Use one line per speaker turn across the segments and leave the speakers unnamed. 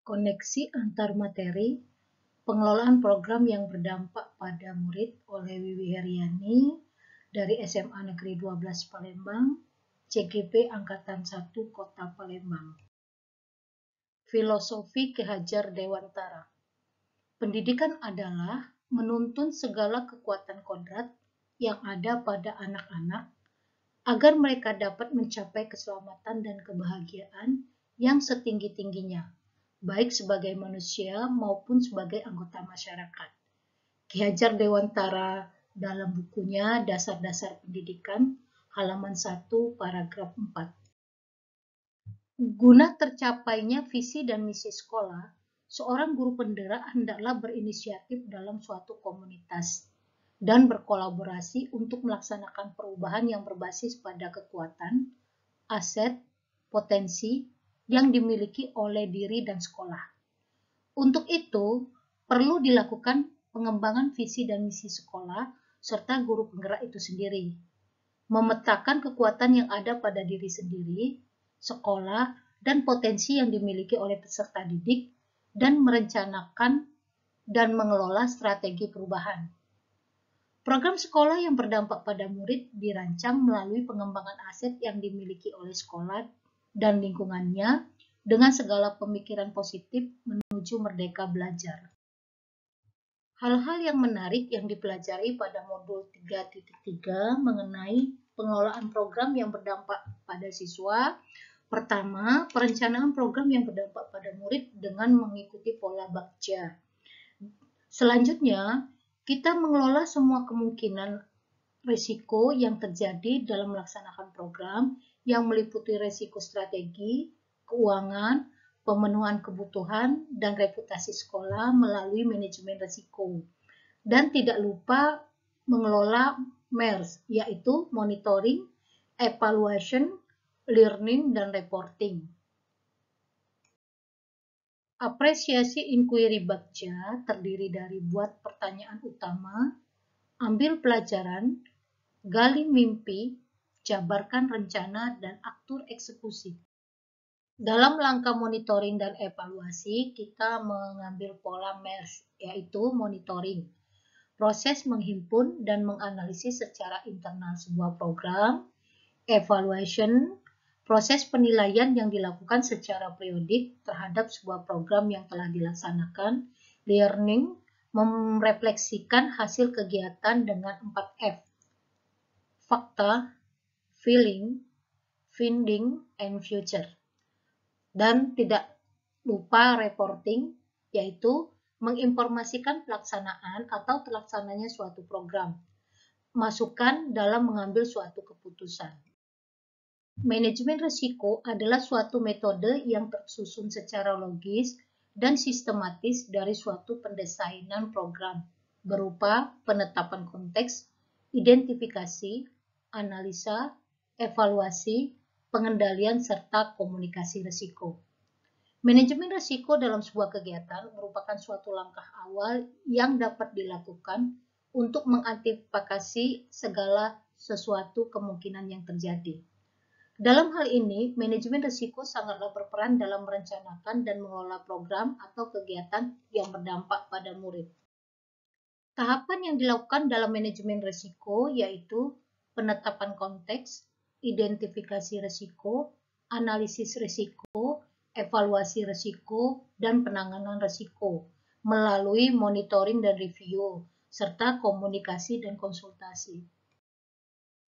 Koneksi antar materi, pengelolaan program yang berdampak pada murid oleh Wiwi Heriani dari SMA Negeri 12 Palembang, CGP Angkatan 1 Kota Palembang. Filosofi Ki Hajar Dewantara. Pendidikan adalah menuntun segala kekuatan kodrat yang ada pada anak-anak agar mereka dapat mencapai keselamatan dan kebahagiaan yang setinggi-tingginya, baik sebagai manusia maupun sebagai anggota masyarakat. Ki Hajar Dewantara dalam bukunya Dasar-Dasar Pendidikan, halaman 1, paragraf 4. Guna tercapainya visi dan misi sekolah, seorang guru penggerak hendaklah berinisiatif dalam suatu komunitas dan berkolaborasi untuk melaksanakan perubahan yang berbasis pada kekuatan, aset, potensi yang dimiliki oleh diri dan sekolah. Untuk itu, perlu dilakukan pengembangan visi dan misi sekolah serta guru penggerak itu sendiri. Memetakan kekuatan yang ada pada diri sendiri, sekolah, dan potensi yang dimiliki oleh peserta didik, dan merencanakan dan mengelola strategi perubahan. Program sekolah yang berdampak pada murid dirancang melalui pengembangan aset yang dimiliki oleh sekolah dan lingkungannya dengan segala pemikiran positif menuju merdeka belajar. Hal-hal yang menarik yang dipelajari pada modul 3.3 mengenai pengelolaan program yang berdampak pada siswa. Pertama, perencanaan program yang berdampak pada murid dengan mengikuti pola Bagja. Selanjutnya, kita mengelola semua kemungkinan risiko yang terjadi dalam melaksanakan program yang meliputi risiko strategi, keuangan, pemenuhan kebutuhan, dan reputasi sekolah melalui manajemen risiko. Dan tidak lupa mengelola MERS, yaitu monitoring, evaluation, learning, dan reporting. Apresiasi inquiry Bagja terdiri dari buat pertanyaan utama, ambil pelajaran, gali mimpi, jabarkan rencana, dan atur eksekusi. Dalam langkah monitoring dan evaluasi, kita mengambil pola MERS, yaitu monitoring, proses menghimpun dan menganalisis secara internal sebuah program, evaluation, proses penilaian yang dilakukan secara periodik terhadap sebuah program yang telah dilaksanakan, learning, merefleksikan hasil kegiatan dengan 4F, fakta, feeling, finding, and future. Dan tidak lupa reporting, yaitu menginformasikan pelaksanaan atau terlaksananya suatu program, masukan dalam mengambil suatu keputusan. Manajemen risiko adalah suatu metode yang tersusun secara logis dan sistematis dari suatu pendesainan program, berupa penetapan konteks, identifikasi, analisa, evaluasi, pengendalian, serta komunikasi risiko. Manajemen risiko dalam sebuah kegiatan merupakan suatu langkah awal yang dapat dilakukan untuk mengantisipasi segala sesuatu kemungkinan yang terjadi. Dalam hal ini, manajemen risiko sangatlah berperan dalam merencanakan dan mengelola program atau kegiatan yang berdampak pada murid. Tahapan yang dilakukan dalam manajemen risiko yaitu penetapan konteks, identifikasi risiko, analisis risiko, evaluasi risiko, dan penanganan risiko melalui monitoring dan review, serta komunikasi dan konsultasi.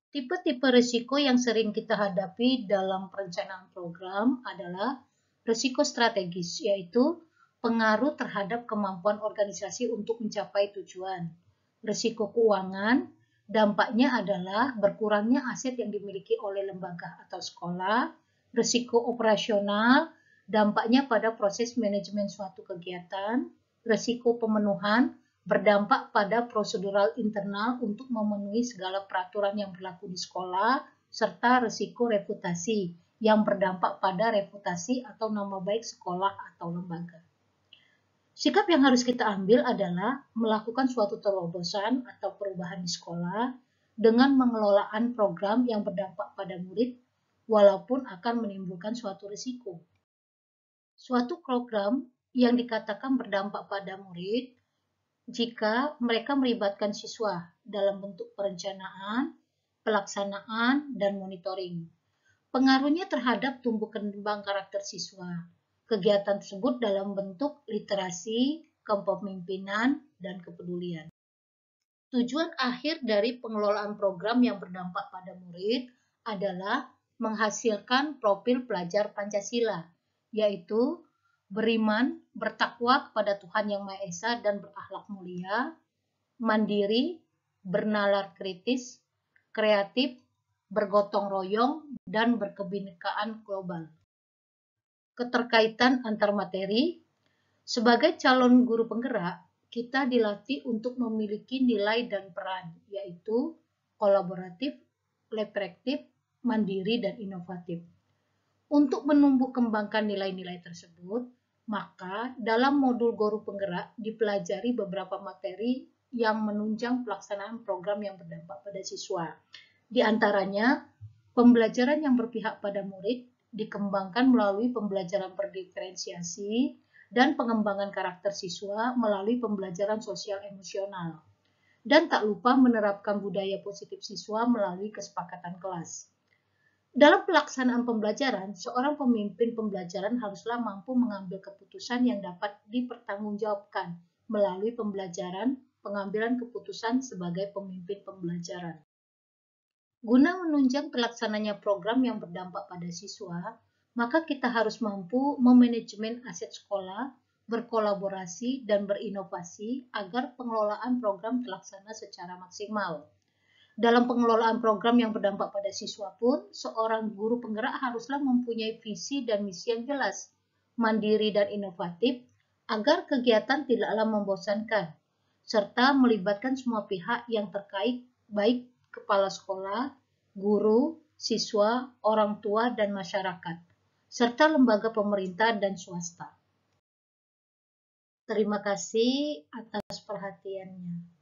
Tipe-tipe risiko yang sering kita hadapi dalam perencanaan program adalah risiko strategis, yaitu pengaruh terhadap kemampuan organisasi untuk mencapai tujuan. Risiko keuangan, dampaknya adalah berkurangnya aset yang dimiliki oleh lembaga atau sekolah. Risiko operasional, dampaknya pada proses manajemen suatu kegiatan. Risiko pemenuhan, berdampak pada prosedural internal untuk memenuhi segala peraturan yang berlaku di sekolah, serta risiko reputasi yang berdampak pada reputasi atau nama baik sekolah atau lembaga. Sikap yang harus kita ambil adalah melakukan suatu terobosan atau perubahan di sekolah dengan mengelolaan program yang berdampak pada murid, walaupun akan menimbulkan suatu risiko. Suatu program yang dikatakan berdampak pada murid jika mereka melibatkan siswa dalam bentuk perencanaan, pelaksanaan, dan monitoring. Pengaruhnya terhadap tumbuh kembang karakter siswa. Kegiatan tersebut dalam bentuk literasi, kepemimpinan, dan kepedulian. Tujuan akhir dari pengelolaan program yang berdampak pada murid adalah menghasilkan profil pelajar Pancasila, yaitu beriman, bertakwa kepada Tuhan Yang Maha Esa dan berakhlak mulia, mandiri, bernalar kritis, kreatif, bergotong royong, dan berkebinekaan global. Keterkaitan antar materi. Sebagai calon guru penggerak, kita dilatih untuk memiliki nilai dan peran, yaitu kolaboratif, reflektif, mandiri, dan inovatif. Untuk menumbuh kembangkan nilai-nilai tersebut, maka dalam modul guru penggerak dipelajari beberapa materi yang menunjang pelaksanaan program yang berdampak pada siswa. Di antaranya, pembelajaran yang berpihak pada murid dikembangkan melalui pembelajaran berdiferensiasi dan pengembangan karakter siswa melalui pembelajaran sosial emosional. Dan tak lupa menerapkan budaya positif siswa melalui kesepakatan kelas. Dalam pelaksanaan pembelajaran, seorang pemimpin pembelajaran haruslah mampu mengambil keputusan yang dapat dipertanggungjawabkan melalui pembelajaran, pengambilan keputusan sebagai pemimpin pembelajaran. Guna menunjang pelaksananya program yang berdampak pada siswa, maka kita harus mampu memanajemen aset sekolah, berkolaborasi, dan berinovasi agar pengelolaan program terlaksana secara maksimal. Dalam pengelolaan program yang berdampak pada siswa pun, seorang guru penggerak haruslah mempunyai visi dan misi yang jelas, mandiri dan inovatif, agar kegiatan tidaklah membosankan, serta melibatkan semua pihak yang terkait, baik kepala sekolah, guru, siswa, orang tua, dan masyarakat, serta lembaga pemerintah dan swasta. Terima kasih atas perhatiannya.